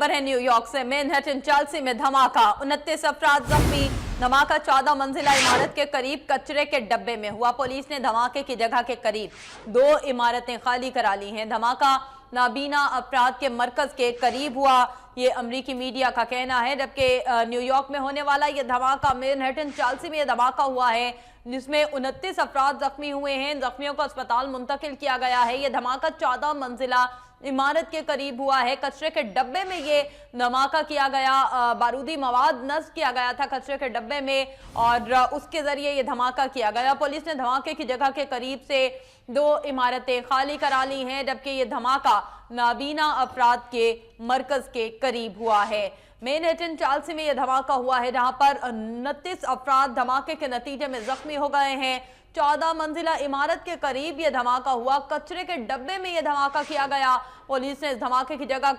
खबर है न्यूयॉर्क से। मैनहट्टन चेल्सी में धमाका, 29 अफराद जख्मी। धमाका 14 मंजिला इमारत के करीब कचरे के डब्बे में हुआ। पुलिस ने धमाके की जगह के करीब 2 इमारतें खाली करा ली हैं। धमाका नाबीना अफराद के मरकज के करीब हुआ, ये अमरीकी मीडिया का कहना है। जबकि न्यूयॉर्क में होने वाला ये धमाका मैनहट्टन चेल्सी में धमाका हुआ है, जिसमें 29 अफराद जख्मी हुए हैं। जख्मियों को अस्पताल मुंतकिल किया गया है। ये धमाका 14 मंजिला इमारत के करीब हुआ है। कचरे के डब्बे में ये धमाका किया गया, बारूदी मवाद नस्ब किया गया था कचरे के डब्बे में और उसके जरिए ये धमाका किया गया। पुलिस ने धमाके की जगह के करीब से 2 इमारतें खाली करा ली हैं, जबकि ये धमाका नाबीना अफराद के मरकज के करीब हुआ है। मैनहट्टन चेल्सी में यह धमाका हुआ है, जहां पर 29 अफराद धमाके के नतीजे में जख्मी हो गए हैं। 14 मंजिला इमारत के करीब यह धमाका हुआ, कचरे के डब्बे में यह धमाका किया गया। पुलिस ने इस धमाके की जगह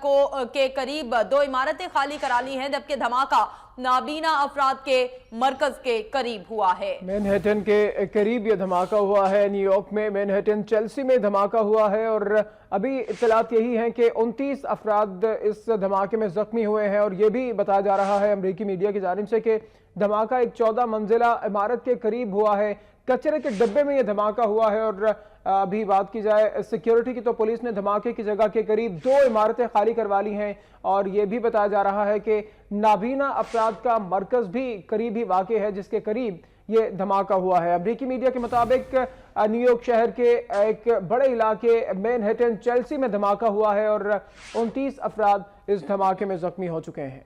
के करीब 2 इमारतें खाली करा ली हैं, जबकि धमाका नाबीना अफराद के मरकज के करीब हुआ है। मैनहट्टन के करीब यह धमाका हुआ है। न्यूयॉर्क में मैनहट्टन चेल्सी में धमाका हुआ है और अभी इत्तलात यही हैं कि 29 अफराद इस धमाके में जख्मी हुए हैं और ये भी बताया जा रहा है अमरीकी मीडिया की जानिब से कि धमाका एक 14 मंजिला इमारत के करीब हुआ है। कचरे के डब्बे में यह धमाका हुआ है और अभी बात की जाए सिक्योरिटी की तो पुलिस ने धमाके की जगह के करीब 2 इमारतें खाली करवा ली हैं और यह भी बताया जा रहा है कि नाबीना अफराद का मरकज भी करीब ही वाक़ है, जिसके करीब ये धमाका हुआ है। अमरीकी मीडिया के मुताबिक न्यूयॉर्क शहर के एक बड़े इलाके मैनहट्टन चेल्सी में धमाका हुआ है और 29 अफराद इस धमाके में जख्मी हो चुके हैं।